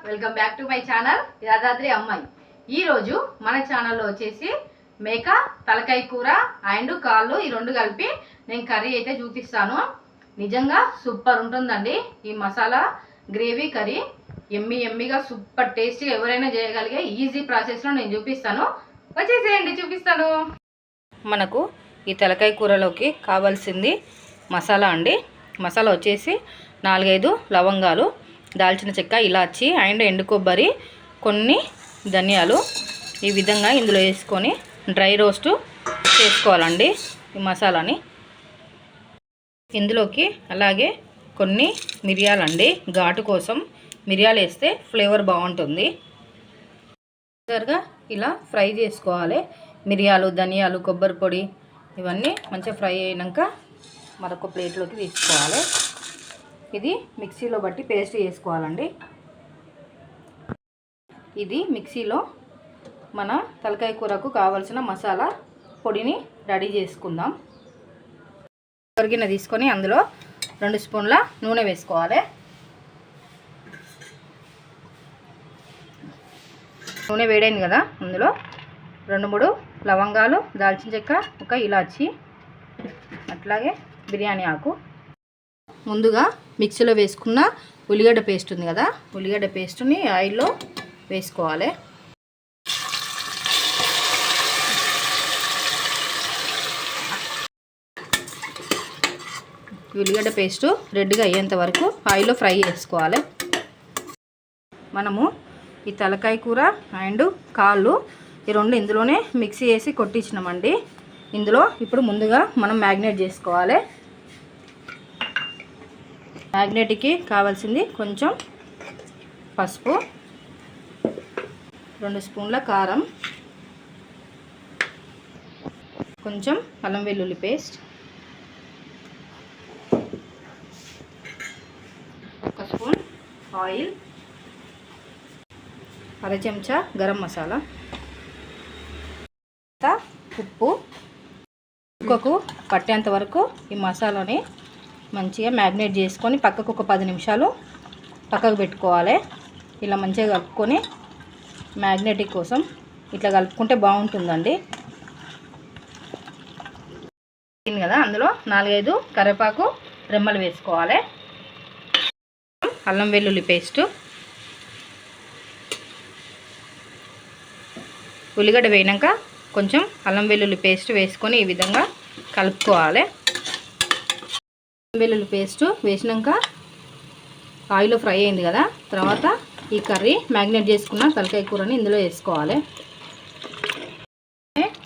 Welcome back to my channel Yadadri అమ్మాయి. ఈరోజు మన ఛానల్లో వచ్చేసి మేక తలకాయ కూర అండ్ కాళ్ళు ఈ రెండు కలిపి నేను కర్రీ అయితే చూపిస్తాను. నిజంగా సూపర్ ఉంటుందండి. ఈ మసాలా గ్రేవీ కర్రీ ఎమ్మిగా సూపర్ టేస్టీ, ఎవరైనా చేయగలిగే ఈజీ ప్రాసెస్లో నేను చూపిస్తాను. వచ్చేసేయండి, చూపిస్తాను. మనకు ఈ తలకాయ కూరలోకి కావాల్సింది మసాలా అండి. మసాలా వచ్చేసి 4-5 లవంగాలు, దాల్చిన చెక్క, ఇలాచి అండ్ ఎండు కొబ్బరి, కొన్ని ధనియాలు ఈ విధంగా ఇందులో వేసుకొని డ్రై రోస్ట్ చేసుకోవాలండి ఈ మసాలాని. ఇందులోకి అలాగే కొన్ని మిరియాలండి, ఘాటు కోసం మిరియాలు వేస్తే ఫ్లేవర్ బాగుంటుంది. ఇలా ఫ్రై చేసుకోవాలి. మిరియాలు, ధనియాలు, కొబ్బరి పొడి ఇవన్నీ మంచిగా ఫ్రై అయినాక మరొక ప్లేట్లోకి తీసుకోవాలి. ఇది మిక్సీలో బట్టి పేస్ట్ చేసుకోవాలండి. ఇది మిక్సీలో మన తలకాయ కూరకు కావాల్సిన మసాలా పొడిని రెడీ చేసుకుందాం. గిన్నె తీసుకొని అందులో 2 స్పూన్ల నూనె వేసుకోవాలి. నూనె వేడైంది కదా, అందులో 2-3 లవంగాలు, దాల్చిన చెక్క, ఒక ఇలాచి, అట్లాగే బిర్యానీ ఆకు. ముందుగా మిక్సీలో వేసుకున్న ఉల్లిగడ్డ పేస్ట్ ఉంది కదా, ఉల్లిగడ్డ పేస్ట్ని ఆయిల్లో వేసుకోవాలి. ఉల్లిగడ్డ పేస్టు రెడ్గా అయ్యేంత వరకు ఆయిల్లో ఫ్రై చేసుకోవాలి. మనము ఈ తలకాయ కూర అండ్ కాళ్ళు ఈ రెండు ఇందులోనే మిక్సీ వేసి కొట్టించినామండి. ఇందులో ఇప్పుడు ముందుగా మనం మ్యాగ్నేట్ చేసుకోవాలి. మ్యాగ్నేట్కి కావాల్సింది కొంచెం పసుపు, 2 స్పూన్ల కారం, కొంచెం అల్లం వెల్లుల్లి పేస్ట్, 1 స్పూన్ ఆయిల్, 1/2 చెంచా గరం మసాలా, ఉప్పు. ఉక్కకు పట్టేంత వరకు ఈ మసాలాని మంచిగా మ్యాగ్నేట్ చేసుకొని పక్కకు ఒక 10 నిమిషాలు పక్కకు పెట్టుకోవాలి. ఇలా మంచిగా కలుపుకొని మ్యాగ్నేటిక్ కోసం ఇట్లా కలుపుకుంటే బాగుంటుందండి. కదా, అందులో 4-5 కరివేపాకు రెమ్మలు వేసుకోవాలి. అల్లం వెల్లుల్లి పేస్టు, ఉల్లిగడ్డ వేయినాక కొంచెం అల్లం వెల్లుల్లి పేస్ట్ వేసుకొని ఈ విధంగా కలుపుకోవాలి. వెల్లుల్లి పేస్ట్ వేసినాక ఆయిల్లో ఫ్రై అయింది కదా, తర్వాత ఈ కర్రీ మ్యాగ్నేట్ చేసుకున్న తలకాయ కూరని ఇందులో వేసుకోవాలి.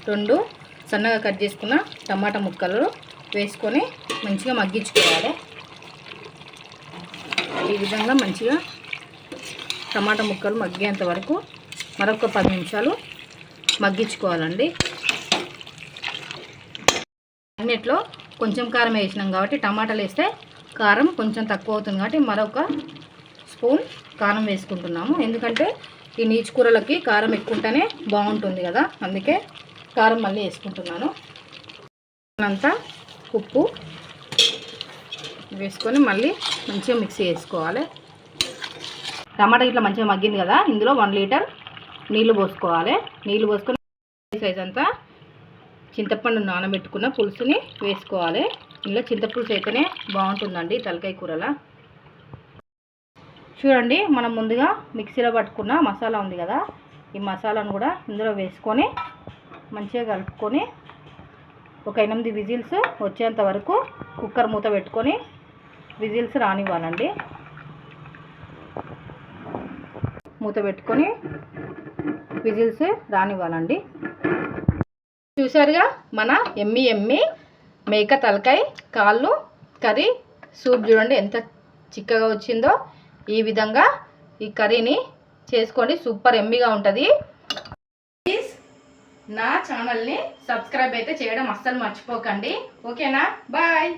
2 సన్నగా కట్ చేసుకున్న టమాటా ముక్కలు వేసుకొని మంచిగా మగ్గించుకోవాలి. ఈ విధంగా మంచిగా టమాటా ముక్కలు మగ్గేంత వరకు మరొక 10 నిమిషాలు మగ్గించుకోవాలండి. మ్యాగ్నేట్లో కొంచెం కారం వేసినాం కాబట్టి టమాటాలు వేస్తే కారం కొంచెం తక్కువ అవుతుంది కాబట్టి మరొక స్పూన్ కారం వేసుకుంటున్నాము. ఎందుకంటే ఈ నీచు కూరలకి కారం ఎక్కువ ఉంటేనే బాగుంటుంది కదా, అందుకే కారం మళ్ళీ వేసుకుంటున్నాను. అంతా ఉప్పు వేసుకొని మళ్ళీ మంచిగా మిక్సీ వేసుకోవాలి. టమాటా ఇట్లా మంచిగా మగ్గింది కదా, ఇందులో 1 లీటర్ నీళ్లు పోసుకోవాలి. నీళ్లు పోసుకొని సైజ్ అంతా చింతపండు నానబెట్టుకున్న పులుసుని వేసుకోవాలి. ఇందులో చింతపులుసు అయితేనే బాగుంటుందండి తలకాయ కూరలా. చూడండి, మనం ముందుగా మిక్సీలో పట్టుకున్న మసాలా ఉంది కదా, ఈ మసాలాను కూడా ఇందులో వేసుకొని మంచిగా కలుపుకొని ఒక 8 విజిల్స్ వచ్చేంత వరకు కుక్కర్ మూత పెట్టుకొని విజిల్స్ రానివ్వాలండి. మూత పెట్టుకొని విజిల్స్ రానివ్వాలండి. చూసారుగా, మన ఎమ్మి మేక తలకాయ కాళ్ళు కర్రీ సూప్ చూడండి ఎంత చిక్కగా వచ్చిందో. ఈ విధంగా ఈ కర్రీని చేసుకోండి, సూపర్ ఎమ్మిగా ఉంటుంది. ప్లీజ్ నా ఛానల్ని సబ్స్క్రైబ్ అయితే చేయడం అస్సలు మర్చిపోకండి. ఓకేనా, బాయ్.